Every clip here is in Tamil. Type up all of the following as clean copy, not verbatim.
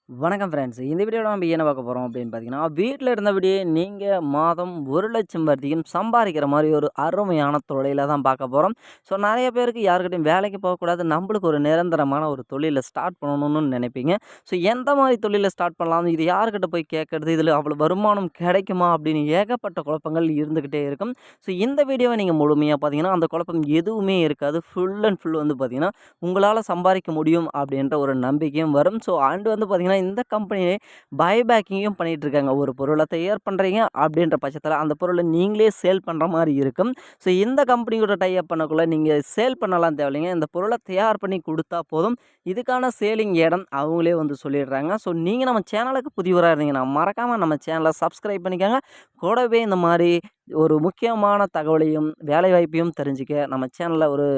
வணக்கம் ஃப்ரெண்ட்ஸ். இந்த வீடியோல நம்ம என்ன பார்க்க போறோம் அப்படின்னு பார்த்தீங்கன்னா, வீட்ல இருந்தபடியே நீங்க மாதம் 1,00,000 வரைக்கும் சம்பாரிக்கிற மாரி ஒரு அருமையான தொழில தான் பார்க்க போறோம். ஸோ நெறைய பேருக்கு யார்கிட்டயும் வேலைக்கு போகக்கூடாது. நம்மளுக்கு ஒரு நிரந்தரமான ஒரு தொழில ஸ்டார்ட் பண்ணணும்னு நெனைப்பீங்க. ஸோ எந்த மாரி தொழில ஸ்டார்ட் பண்ணலாம்? இது யார்கிட்ட போய் கேட்கறது? இதில அவ்வளோ வருமானம் கிடைக்குமா? அப்படின்னு ஏகப்பட்ட குழப்பங்கள் இருந்துகிட்டே இருக்கும். ஸோ இந்த வீடியோவ நீங்க முழுமையா பார்த்தீங்கன்னா, அந்த குழப்பம் எதுவுமே இருக்காது. ஃபுல் அண்ட் ஃபுல் வந்து பார்த்தீங்கன்னா, உங்களால சம்பாரிக்க முடியும் அப்படின்ற ஒரு நம்பிக்கையும் வரும். ஸோ அண்ட் வந்து பார்த்தீங்கன்னா, இந்த கம்பெனியே பைபேக்கிங்கும் பண்ணிட்டு இருக்காங்க. ஒரு பொருள தயார் பண்றீங்க அப்படின்ற பட்சத்தில அந்த பொருள நீங்களே சேல் பண்ற மாரி இருக்கும். ஸோ இந்த கம்பெனியோட டை அப் பண்ணக்குள்ள நீங்க சேல் பண்ணலாம் தேவையில்லைங்க. இந்த பொருள தயார் பண்ணி குடுத்தா போதும். இதுக்கான சேலிங் இடம் அவங்களே வந்து சொல்லிடுறாங்க. ஸோ நீங்க நம்ம சேனலுக்கு புதியவரா இருந்தீங்கன்னா, மறக்காம நம்ம சேனல சப்ஸ்கிரைப் பண்ணிக்கங்க. கூடவே இந்த மாரி ஒரு முக்கியமான தகவலையும், வேலைவாய்ப்பையும் தெரிஞ்சுக்க நம்ம சேனல்ல ஒரு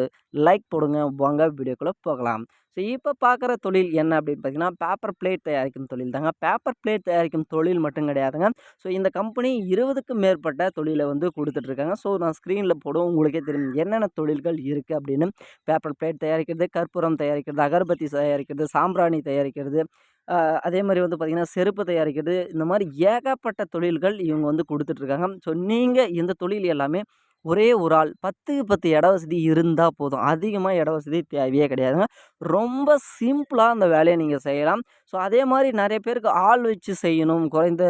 லைக் போடுங்க. வாங்க வீடியோக்குள்ள போகலாம். ஸோ இப்ப பார்க்குற தொழில் என்ன அப்படின்னு பார்த்தீங்கன்னா, பேப்பர் பிளேட் தயாரிக்கும் தொழில் தாங்க. பேப்பர் பிளேட் தயாரிக்கும் தொழில் மட்டும் கிடையாதுங்க. ஸோ இந்த கம்பெனி 20க்கும் மேற்பட்ட தொழில வந்து குடுத்துட்டுருக்காங்க. ஸோ நான் ஸ்க்ரீன்ல போடுவேன். உங்களுக்கே தெரியும் என்னென்ன தொழில்கள் இருக்கு அப்படின்னு. பேப்பர் பிளேட் தயாரிக்கிறது, கற்பூரம் தயாரிக்கிறது, அகர்பத்தி தயாரிக்கிறது, சாம்பிராணி தயாரிக்கிறது, அ அதே மாரி வந்து பார்த்தீங்கன்னா, செருப்பு தயாரிக்கிறது. இந்த மாரி ஏகப்பட்ட தொழில்கள் இவங்க வந்து குடுத்துட்டுருக்காங்க. ஸோ நீங்க இந்த தொழில் எல்லாமே ஒரே ஒரு ஆள் 10க்கு 10 இட வசதி இருந்தா போதும். அதிகமா இட வசதி தேவையே கிடையாதுங்க. ரொம்ப சிம்பிளா அந்த வேலைய நீங்க செய்யலாம். ஸோ அதே மாரி நெறைய பேருக்கு ஆள் வச்சு செய்யணும். குறைந்த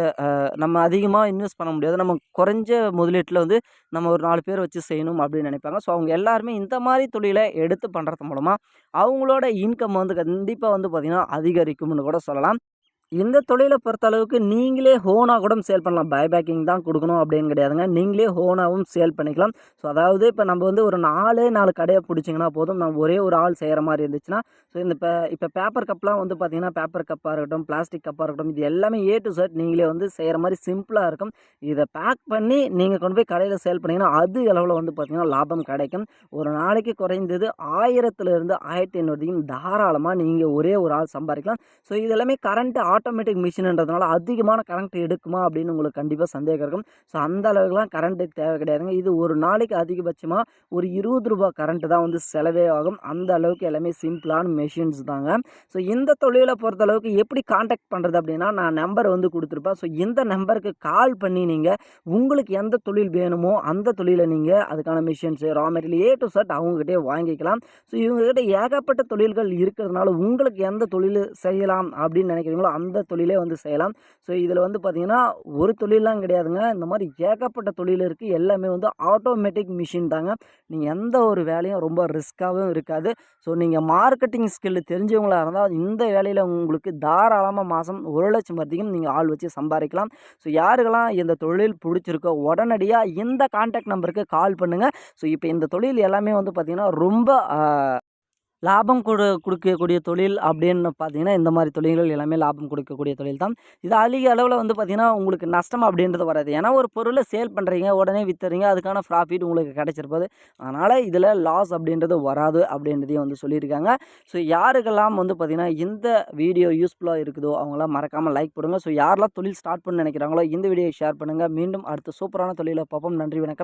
நம்ம அதிகமா இன்வெஸ்ட் பண்ண முடியாது. நம்ம குறைஞ்ச முதலீட்ல வந்து நம்ம ஒரு 4 பேர் வச்சு செய்யணும் அப்படின்னு நினைப்பாங்க. ஸோ அவங்க எல்லாருமே இந்த மாரி தொழில எடுத்து பண்றது மூலமா, அவங்களோட இன்கம் வந்து கண்டிப்பா வந்து பார்த்தீங்கன்னா, அதிகரிக்கும்னு கூட சொல்லலாம். இந்த தொழில பொறுத்த அளவுக்கு நீங்களே ஓனா கூட சேல் பண்ணலாம். பைபேக்கிங் தான் குடுக்கணும் அப்படின்னு கிடையாதுங்க. நீங்களே ஓனாவும் சேல் பண்ணிக்கலாம். ஸோ அதாவது இப்ப நம்ம வந்து ஒரு 4 கடைய புடிச்சீங்கன்னா போதும். நம்ம ஒரே ஒரு ஆள் செய்ற மாரி இருந்துச்சுன்னா, ஸோ இந்த இப்ப பேப்பர் கப்லாம் வந்து பார்த்தீங்கன்னா, பேப்பர் கப்பா இருக்கட்டும், பிளாஸ்டிக் கப்பா இருக்கட்டும், இது எல்லாமே ஏ டூ இசட் நீங்களே வந்து செய்ற மாரி சிம்பிளா இருக்கும். இத பேக் பண்ணி நீங்க கொண்டு போய் கடையில சேல் பண்ணீங்கன்னா, அதிக அளவுல வந்து பார்த்தீங்கன்னா, லாபம் கிடைக்கும். ஒரு நாளைக்கு குறைந்தது 1000லிருந்து 1500 வரைக்கும் தாராளமா நீங்க ஒரே ஒரு ஆள் சம்பாரிக்கலாம். ஸோ இது எல்லாமே கரண்ட் ஆட்டோமேட்டிக் மிஷின்ன்றதுனால அதிகமான கரண்ட் எடுக்குமா அப்படின்னு உங்களுக்கு கண்டிப்பா சந்தேகம் இருக்கும். ஸோ அந்த அளவுக்குலாம் கரண்ட் தேவை கிடையாதுங்க. இது ஒரு நாளைக்கு அதிகபட்சமா ஒரு ரூ. 20 கரண்ட் தான் வந்து செலவே ஆகும். அந்த அளவுக்கு எல்லாமே சிம்பிளான மெஷின்ஸ் தாங்க. ஸோ இந்த தொழில பொறுத்த அளவுக்கு எப்படி கான்டாக்ட் பண்றது அப்படின்னா, நான் நம்பர் வந்து குடுத்துருப்பேன். ஸோ இந்த நம்பருக்கு கால் பண்ணி நீங்க உங்களுக்கு எந்த தொழில் வேணுமோ அந்த தொழில நீங்க அதுக்கான machines, raw material A to Z அவங்ககிட்டயே வாங்கிக்கலாம். ஸோ இவங்க கிட்ட ஏகப்பட்ட தொழில்கள் இருக்கிறதுனால உங்களுக்கு எந்த தொழிலு செய்யலாம் அப்படின்னு நினைக்கிறீங்களோ அந்த தொழிலே வந்து செய்யலாம். ஸோ இதில வந்து பார்த்தீங்கன்னா, ஒரு தொழில்லாம் கிடையாதுங்க. இந்த மாரி ஏகப்பட்ட தொழில் இருக்கு. எல்லாமே வந்து ஆட்டோமேட்டிக் மிஷின் தாங்க. நீங்க எந்த ஒரு வேலையும் ரொம்ப ரிஸ்க்காவும் இருக்காது. ஸோ நீங்க மார்க்கெட்டிங் ஸ்கில் தெரிஞ்சவங்களா இருந்தா, இந்த வேலையில உங்களுக்கு தாராளமா மாசம் 1,00,000 வரைக்கும் நீங்க ஆள் வச்சு சம்பாரிக்கலாம். ஸோ யாருக்கெல்லாம் இந்த தொழில் புடிச்சிருக்கோ, உடனடியா இந்த கான்டாக்ட் நம்பருக்கு கால் பண்ணுங்க. ஸோ இப்ப இந்த தொழில் எல்லாமே வந்து பார்த்தீங்கன்னா, ரொம்ப அ லாபம் குடுக்கக்கூடிய தொழில் அப்படின்னு பார்த்தீங்கன்னா, இந்த மாரி தொழில்கள் எல்லாமே லாபம் குடுக்கக்கூடிய தொழில் தான். இது அதிக அளவுல வந்து பார்த்தீங்கன்னா, உங்களுக்கு நஷ்டம் அப்படின்றது வராது. ஏன்னா ஒரு பொருள சேல் பண்றீங்க, உடனே வித்துறீங்க. அதுக்கான ப்ராஃபிட் உங்களுக்கு கிடைச்சிற போது. அதனால இதில லாஸ் அப்படின்றது வராது அப்படின்றதையும் வந்து சொல்லியிருக்காங்க. ஸோ யாருக்கெல்லாம் வந்து பார்த்தீங்கன்னா, இந்த வீடியோ யூஸ்ஃபுல்லா இருக்குதோ, அவங்கலாம் மறக்காம லைக் போடுங்க. ஸோ யாரெல்லாம் தொழில் ஸ்டார்ட் பண்ண நினைக்கிறாங்களோ, இந்த வீடியோவை ஷேர் பண்ணுங்க. மீண்டும் அடுத்த சூப்பரான தொழில்ல பார்ப்போம். நன்றி, வணக்கம்.